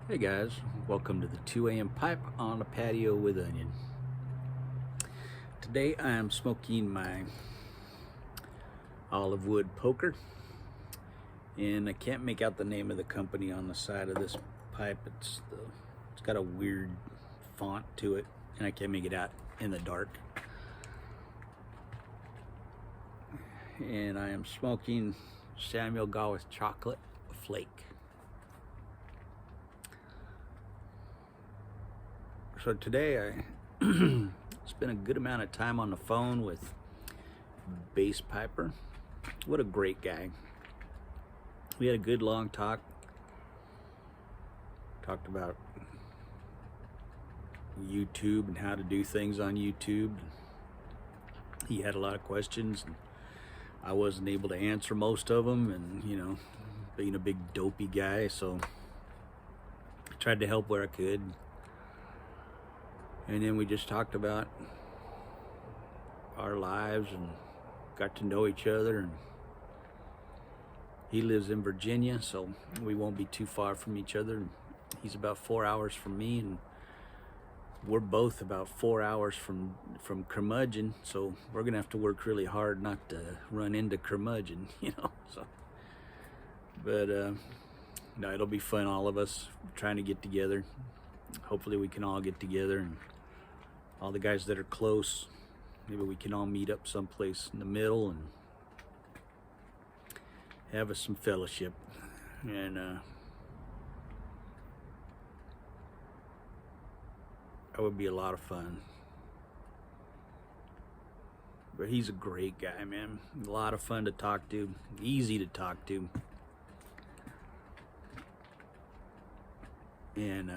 Hey guys, welcome to the 2 a.m. pipe on the patio with onion. Today I am smoking my olive wood poker, and I can't make out the name of the company on the side of this pipe. It's got a weird font to it, and I can't make it out in the dark. And I am smoking Samuel Gawith chocolate flake. So today I spent a good amount of time on the phone with Basspiper. What a great guy. We had a good long talk. Talked about YouTube and how to do things on YouTube. He had a lot of questions, and I wasn't able to answer most of them, and being a big dopey guy, so I tried to help where I could. And then we just talked about our lives and got to know each other. And he lives in Virginia, so we won't be too far from each other. He's about 4 hours from me, and we're both about 4 hours from curmudgeon, so we're gonna have to work really hard not to run into curmudgeon, so. But no, it'll be fun, all of us trying to get together. Hopefully we can all get together, and all the guys that are close, maybe we can all meet up someplace in the middle and have us some fellowship. And that would be a lot of fun. But he's a great guy, man. A lot of fun to talk to, easy to talk to. And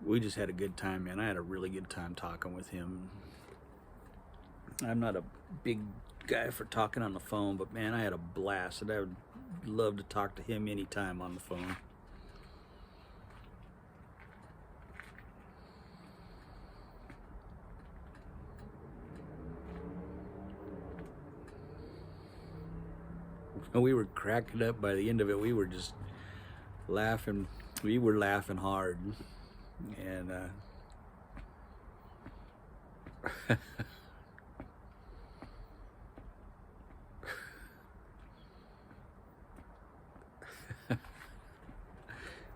we just had a good time, man. I had a really good time talking with him. I'm not a big guy for talking on the phone, but man, I had a blast, and I would love to talk to him anytime on the phone. We were cracking up by the end of it. We were just laughing. We were laughing hard. And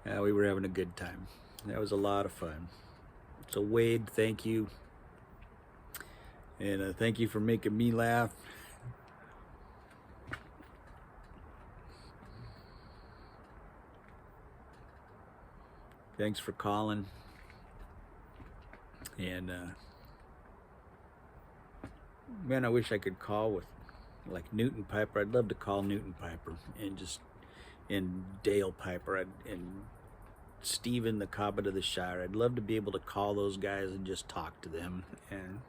yeah, we were having a good time. That was a lot of fun. So Wade, thank you. And thank you for making me laugh. Thanks for calling. And man, I wish I could call with like Newton Piper. I'd love to call Newton Piper and Dale Piper and Stephen the Cobbett of the Shire. I'd love to be able to call those guys and just talk to them. And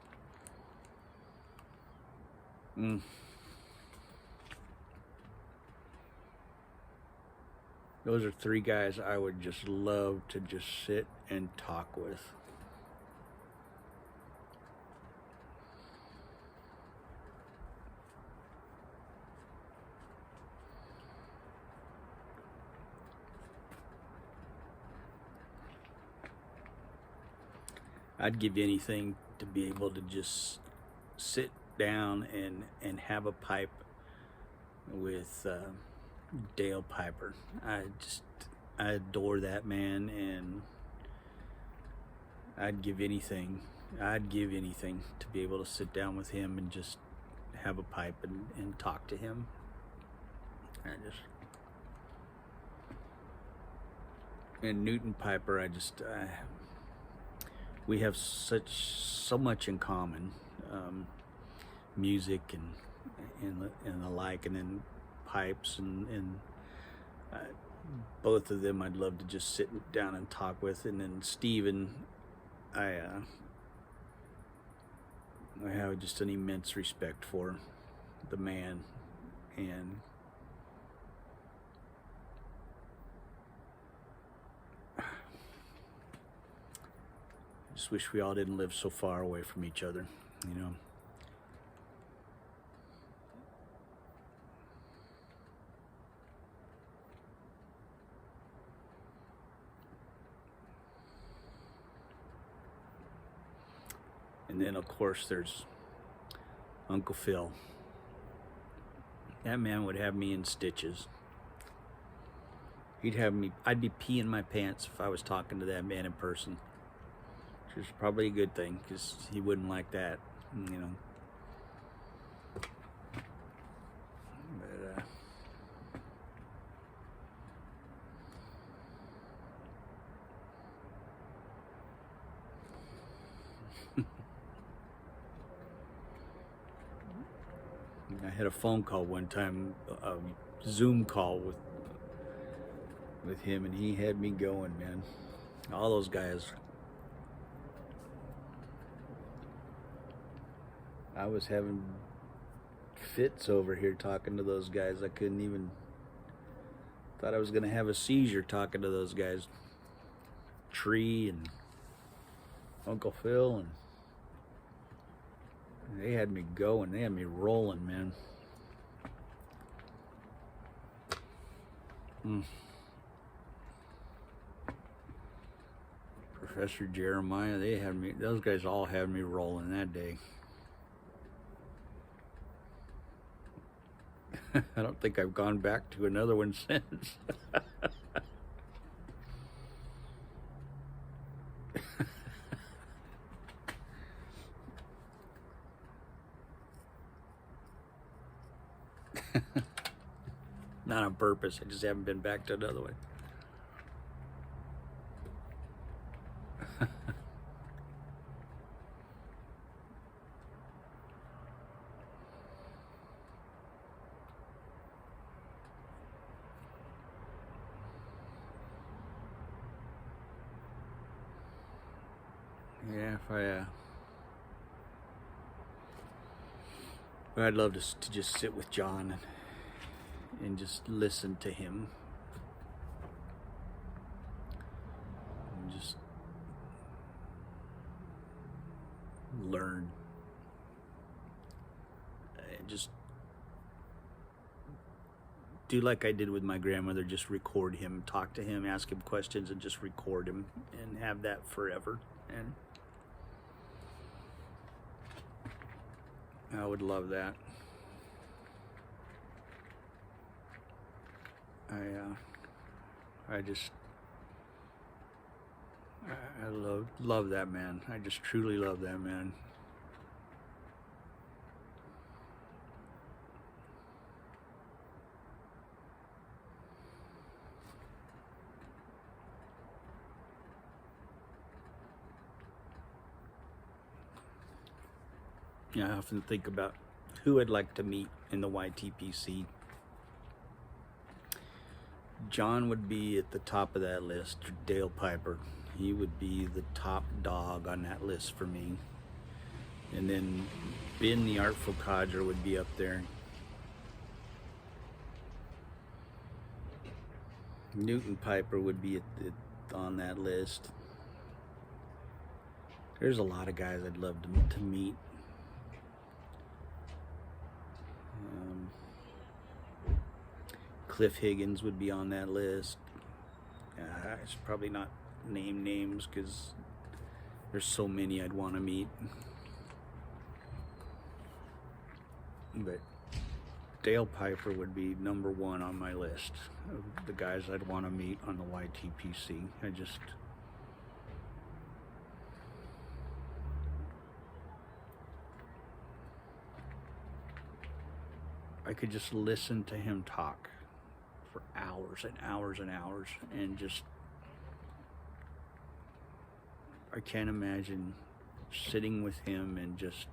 those are three guys I would just love to just sit and talk with. I'd give anything to be able to just sit down and have a pipe with Dale Piper. I adore that man, and I'd give anything to be able to sit down with him and just have a pipe and talk to him. And Newton Piper, we have so much in common, music and the like, and then pipes and both of them I'd love to just sit down and talk with. And then Steven, I have just an immense respect for the man, and just wish we all didn't live so far away from each other, And then of course there's Uncle Phil. That man would have me in stitches. I'd be peeing my pants if I was talking to that man in person. Which is probably a good thing, because he wouldn't like that, you know. I had a phone call one time, a Zoom call with him, and he had me going, man. All those guys. I was having fits over here talking to those guys. I couldn't even, thought I was gonna have a seizure talking to those guys. Tree and Uncle Phil, and they had me going. They had me rolling, man. Professor Jeremiah, those guys all had me rolling that day. I don't think I've gone back to another one since. Not on purpose, I just haven't been back to another one. Yeah, I'd love to just sit with John and just listen to him. And just learn. And just do like I did with my grandmother, just record him, talk to him, ask him questions, and just record him and have that forever. And I would love that. I love that man. I just truly love that man. I often think about who I'd like to meet in the YTPC. John would be at the top of that list. Dale Piper, he would be the top dog on that list for me. And then Ben the Artful Codger would be up there. Newton Piper would be on that list. There's a lot of guys I'd love to meet. Cliff Higgins would be on that list. I should probably not name names because there's so many I'd want to meet. But Dale Piper would be number one on my list of the guys I'd want to meet on the YTPC. I could just listen to him talk for hours and hours and hours, and just, I can't imagine sitting with him and just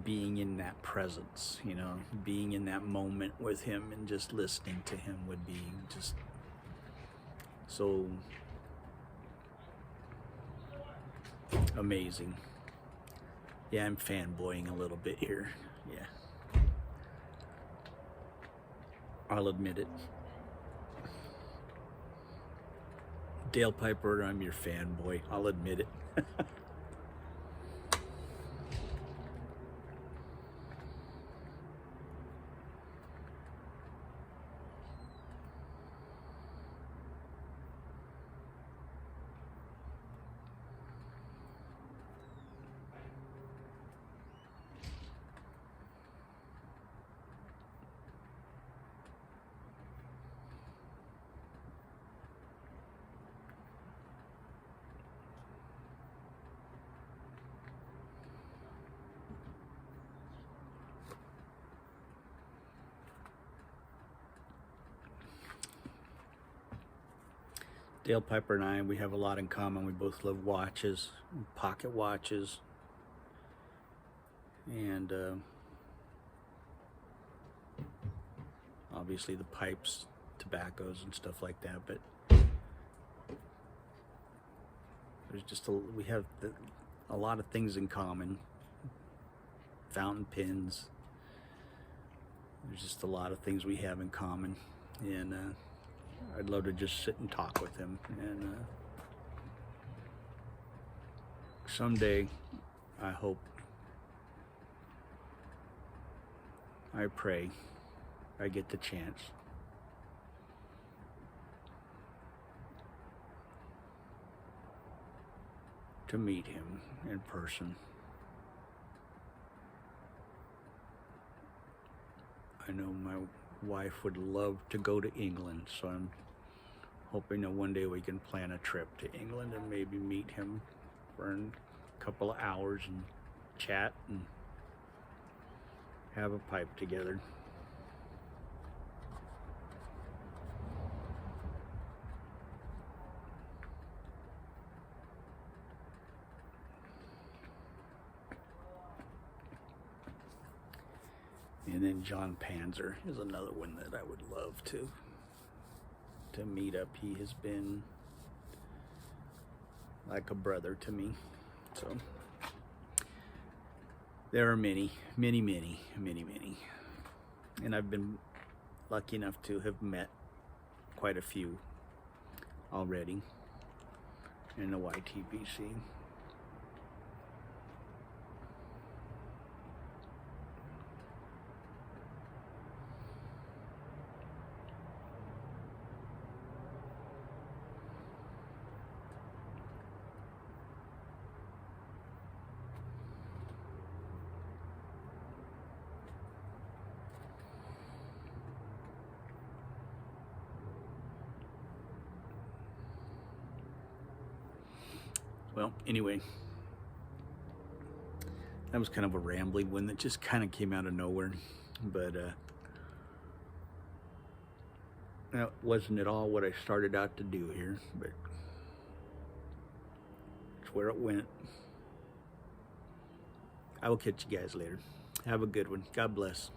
being in that presence, you know, being in that moment with him and just listening to him would be just so amazing. Yeah, I'm fanboying a little bit here. Yeah. I'll admit it. Dale Piper, I'm your fanboy. I'll admit it. Dale Piper and I, we have a lot in common. We both love watches, pocket watches, and obviously the pipes, tobaccos, and stuff like that. But there's just we have a lot of things in common. Fountain pens. There's just a lot of things we have in common, and I'd love to just sit and talk with him. And someday, I hope, I pray, I get the chance to meet him in person. I know my wife would love to go to England, so I'm hoping that one day we can plan a trip to England and maybe meet him for a couple of hours and chat and have a pipe together. And then John Panzer is another one that I would love to meet up. He has been like a brother to me. So there are many. And I've been lucky enough to have met quite a few already in the YTPC. Well, anyway, that was kind of a rambling one that just kind of came out of nowhere, but that wasn't at all what I started out to do here, but it's where it went. I will catch you guys later. Have a good one. God bless.